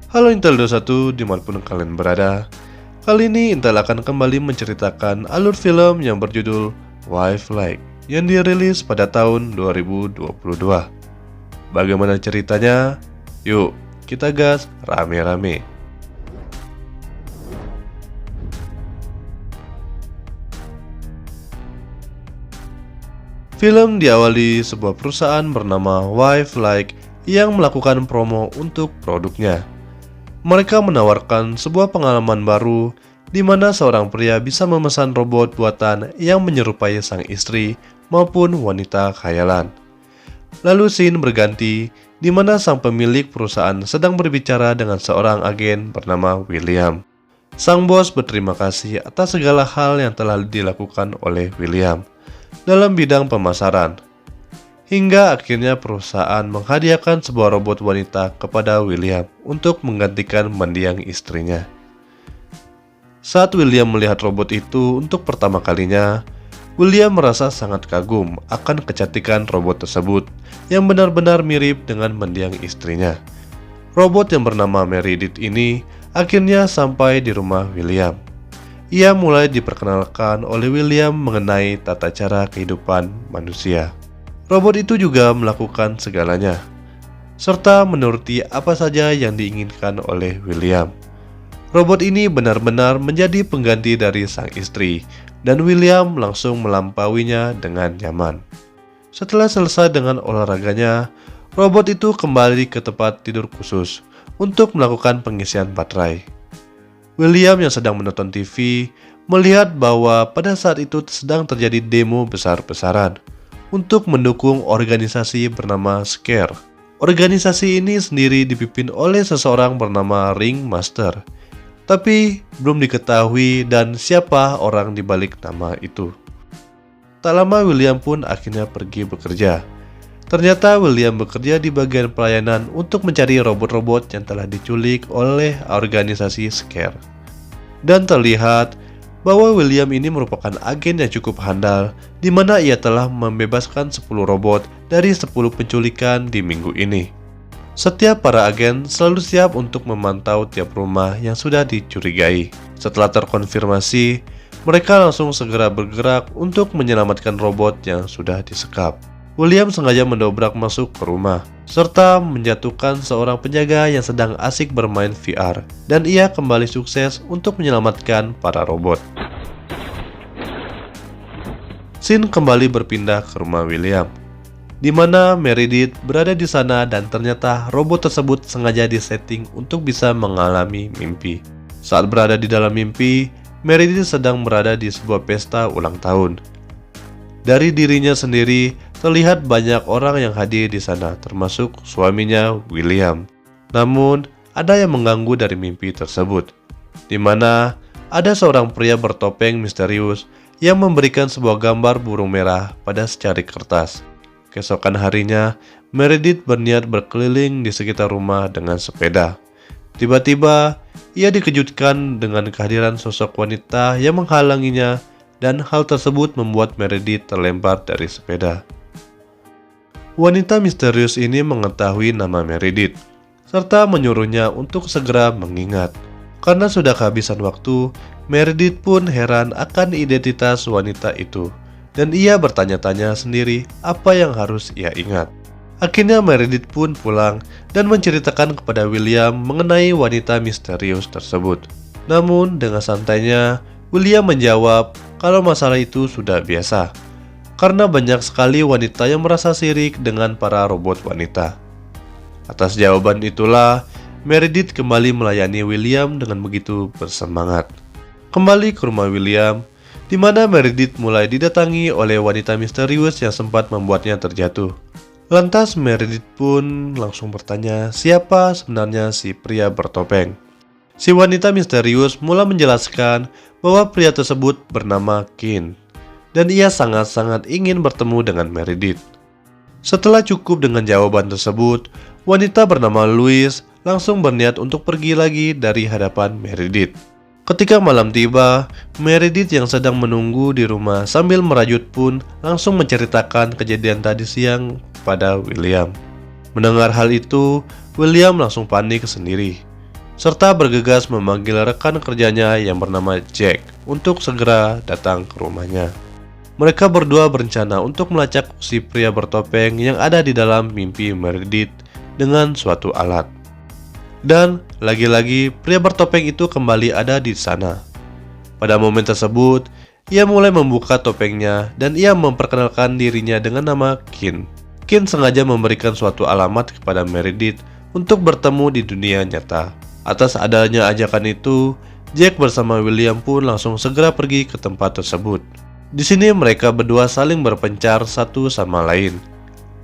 Halo Intel 21 dimanapun kalian berada. Kali ini Intel akan kembali menceritakan alur film yang berjudul Wife Like yang dirilis pada tahun 2022. Bagaimana ceritanya? Yuk kita gas rame-rame. Film diawali sebuah perusahaan bernama Wife Like yang melakukan promo untuk produknya. Mereka menawarkan sebuah pengalaman baru di mana seorang pria bisa memesan robot buatan yang menyerupai sang istri maupun wanita khayalan. Lalu scene berganti di mana sang pemilik perusahaan sedang berbicara dengan seorang agen bernama William. Sang bos berterima kasih atas segala hal yang telah dilakukan oleh William dalam bidang pemasaran. Hingga akhirnya perusahaan menghadiahkan sebuah robot wanita kepada William untuk menggantikan mendiang istrinya. Saat William melihat robot itu untuk pertama kalinya, William merasa sangat kagum akan kecantikan robot tersebut yang benar-benar mirip dengan mendiang istrinya. Robot yang bernama Meredith ini akhirnya sampai di rumah William. Ia mulai diperkenalkan oleh William mengenai tata cara kehidupan manusia. Robot itu juga melakukan segalanya, serta menuruti apa saja yang diinginkan oleh William. Robot ini benar-benar menjadi pengganti dari sang istri, dan William langsung melampauinya dengan nyaman. Setelah selesai dengan olahraganya, robot itu kembali ke tempat tidur khusus untuk melakukan pengisian baterai. William yang sedang menonton TV melihat bahwa pada saat itu sedang terjadi demo besar-besaran untuk mendukung organisasi bernama Scare. Organisasi ini sendiri dipimpin oleh seseorang bernama Ringmaster, tapi belum diketahui dan siapa orang di balik nama itu. Tak lama William pun akhirnya pergi bekerja. Ternyata William bekerja di bagian pelayanan untuk mencari robot-robot yang telah diculik oleh organisasi Scare. Dan terlihat bahwa William ini merupakan agen yang cukup handal, di mana ia telah membebaskan 10 robot dari 10 penculikan di minggu ini. Setiap para agen selalu siap untuk memantau tiap rumah yang sudah dicurigai. Setelah terkonfirmasi, mereka langsung segera bergerak untuk menyelamatkan robot yang sudah disekap. William sengaja mendobrak masuk ke rumah, serta menjatuhkan seorang penjaga yang sedang asik bermain VR, dan ia kembali sukses untuk menyelamatkan para robot. Scene kembali berpindah ke rumah William, di mana Meredith berada di sana dan ternyata robot tersebut sengaja disetting untuk bisa mengalami mimpi. Saat berada di dalam mimpi, Meredith sedang berada di sebuah pesta ulang tahun. Dari dirinya sendiri, terlihat banyak orang yang hadir di sana, termasuk suaminya William. Namun, ada yang mengganggu dari mimpi tersebut, di mana ada seorang pria bertopeng misterius yang memberikan sebuah gambar burung merah pada secari kertas. Keesokan harinya, Meredith berniat berkeliling di sekitar rumah dengan sepeda. Tiba-tiba, ia dikejutkan dengan kehadiran sosok wanita yang menghalanginya, dan hal tersebut membuat Meredith terlempar dari sepeda. Wanita misterius ini mengetahui nama Meredith, serta menyuruhnya untuk segera mengingat. Karena sudah kehabisan waktu, Meredith pun heran akan identitas wanita itu, dan ia bertanya-tanya sendiri apa yang harus ia ingat. Akhirnya Meredith pun pulang dan menceritakan kepada William mengenai wanita misterius tersebut. Namun dengan santainya, William menjawab kalau masalah itu sudah biasa, karena banyak sekali wanita yang merasa sirik dengan para robot wanita. Atas jawaban itulah, Meredith kembali melayani William dengan begitu bersemangat. Kembali ke rumah William, di mana Meredith mulai didatangi oleh wanita misterius yang sempat membuatnya terjatuh. Lantas Meredith pun langsung bertanya siapa sebenarnya si pria bertopeng. Si wanita misterius mulai menjelaskan bahwa pria tersebut bernama Kin, dan ia sangat-sangat ingin bertemu dengan Meredith. Setelah cukup dengan jawaban tersebut, wanita bernama Louise langsung berniat untuk pergi lagi dari hadapan Meredith. Ketika malam tiba, Meredith yang sedang menunggu di rumah sambil merajut pun langsung menceritakan kejadian tadi siang pada William. Mendengar hal itu, William langsung panik sendiri. serta bergegas memanggil rekan kerjanya yang bernama Jack untuk segera datang ke rumahnya. Mereka berdua berencana untuk melacak si pria bertopeng yang ada di dalam mimpi Meredith dengan suatu alat. Dan lagi-lagi pria bertopeng itu kembali ada di sana. Pada momen tersebut, ia mulai membuka topengnya dan ia memperkenalkan dirinya dengan nama Kin. Kin sengaja memberikan suatu alamat kepada Meredith untuk bertemu di dunia nyata. Atas adanya ajakan itu, Jack bersama William pun langsung segera pergi ke tempat tersebut. Di sini mereka berdua saling berpencar satu sama lain.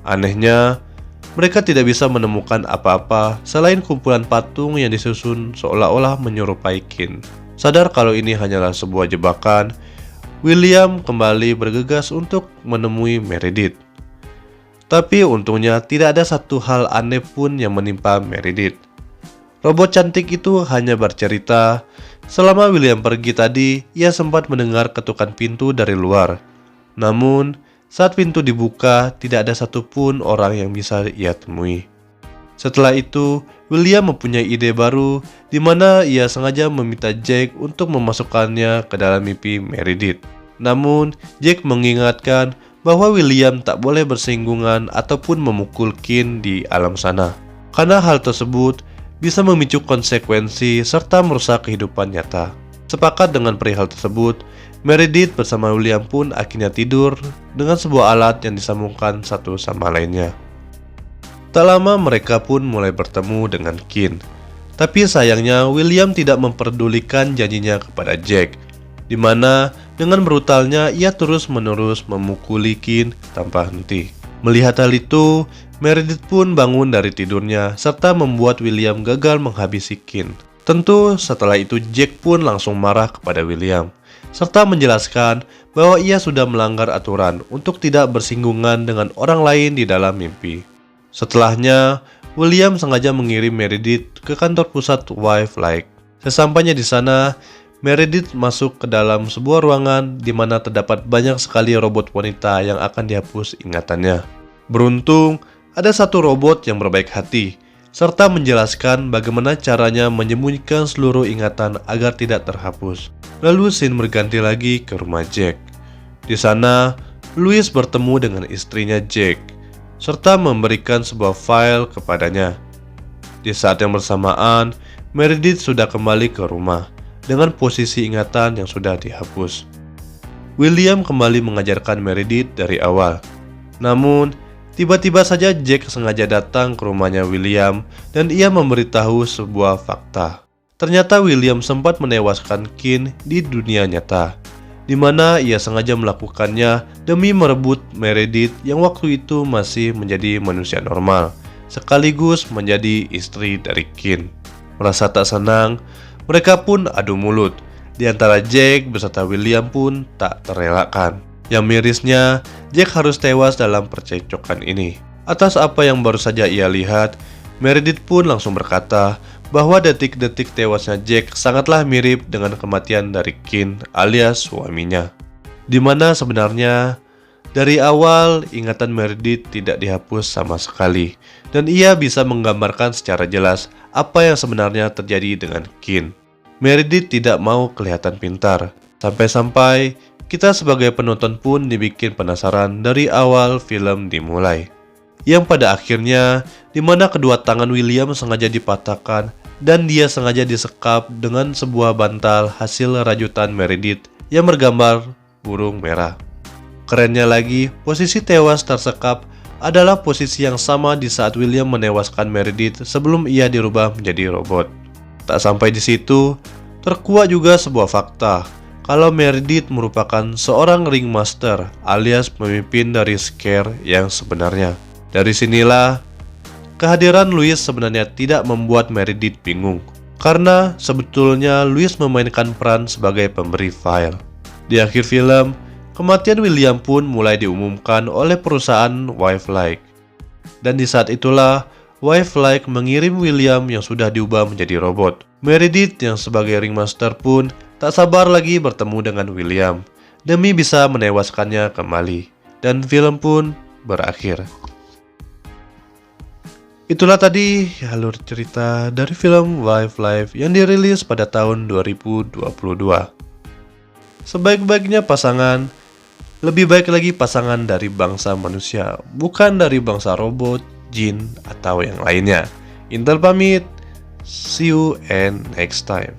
Anehnya, mereka tidak bisa menemukan apa-apa selain kumpulan patung yang disusun seolah-olah menyerupai Kin. Sadar kalau ini hanyalah sebuah jebakan, William kembali bergegas untuk menemui Meredith. Tapi untungnya tidak ada satu hal aneh pun yang menimpa Meredith. Robot cantik itu hanya bercerita, selama William pergi tadi, ia sempat mendengar ketukan pintu dari luar. Namun, saat pintu dibuka, tidak ada satupun orang yang bisa ia temui. Setelah itu, William mempunyai ide baru di mana ia sengaja meminta Jack untuk memasukkannya ke dalam mimpi Meredith. Namun, Jack mengingatkan bahwa William tak boleh bersinggungan ataupun memukul Kin di alam sana, karena hal tersebut bisa memicu konsekuensi serta merusak kehidupan nyata. Sepakat dengan perihal tersebut, Meredith bersama William pun akhirnya tidur dengan sebuah alat yang disambungkan satu sama lainnya. Tak lama mereka pun mulai bertemu dengan Kin. Tapi sayangnya William tidak memperdulikan janjinya kepada Jack, di mana dengan brutalnya ia terus-menerus memukuli Kin tanpa henti. Melihat hal itu, Meredith pun bangun dari tidurnya serta membuat William gagal menghabisi Kin. Tentu setelah itu Jack pun langsung marah kepada William, serta menjelaskan bahwa ia sudah melanggar aturan untuk tidak bersinggungan dengan orang lain di dalam mimpi. Setelahnya, William sengaja mengirim Meredith ke kantor pusat Wildlife. Sesampainya di sana, Meredith masuk ke dalam sebuah ruangan di mana terdapat banyak sekali robot wanita yang akan dihapus ingatannya. Beruntung, ada satu robot yang berbaik hati, serta menjelaskan bagaimana caranya menyembunyikan seluruh ingatan agar tidak terhapus. Lalu scene berganti lagi ke rumah Jack. Di sana, Louis bertemu dengan istrinya Jack, serta memberikan sebuah file kepadanya. Di saat yang bersamaan, Meredith sudah kembali ke rumah dengan posisi ingatan yang sudah dihapus. William kembali mengajarkan Meredith dari awal. Namun, tiba-tiba saja Jack sengaja datang ke rumahnya William dan ia memberitahu sebuah fakta. Ternyata William sempat menewaskan Kin di dunia nyata, di mana ia sengaja melakukannya demi merebut Meredith yang waktu itu masih menjadi manusia normal, sekaligus menjadi istri dari Kin. Merasa tak senang, mereka pun adu mulut. Di antara Jack beserta William pun tak terelakkan. Yang mirisnya, Jack harus tewas dalam percekcokan ini. Atas apa yang baru saja ia lihat, Meredith pun langsung berkata bahwa detik-detik tewasnya Jack sangatlah mirip dengan kematian dari Kin alias suaminya. Di mana sebenarnya dari awal ingatan Meredith tidak dihapus sama sekali, dan ia bisa menggambarkan secara jelas apa yang sebenarnya terjadi dengan Kin. Meredith tidak mau kelihatan pintar, sampai-sampai kita sebagai penonton pun dibikin penasaran dari awal film dimulai. Yang pada akhirnya, di mana kedua tangan William sengaja dipatahkan dan dia sengaja disekap dengan sebuah bantal hasil rajutan Meredith yang bergambar burung merah. Kerennya lagi, posisi tewas tersekap adalah posisi yang sama di saat William menewaskan Meredith sebelum ia dirubah menjadi robot. Tak sampai di situ, terkuak juga sebuah fakta kalau Meredith merupakan seorang ringmaster alias pemimpin dari Scare yang sebenarnya. Dari sinilah kehadiran Louis sebenarnya tidak membuat Meredith bingung, karena sebetulnya Louis memainkan peran sebagai pemberi file. Di akhir film, kematian William pun mulai diumumkan oleh perusahaan Wildlife. Dan di saat itulah, Wildlife mengirim William yang sudah diubah menjadi robot. Meredith yang sebagai ringmaster pun tak sabar lagi bertemu dengan William demi bisa menewaskannya kembali. Dan film pun berakhir. Itulah tadi alur cerita dari film Wildlife yang dirilis pada tahun 2022. Sebaik-baiknya pasangan, lebih baik lagi pasangan dari bangsa manusia, bukan dari bangsa robot, jin, atau yang lainnya. Intel pamit, see you and next time.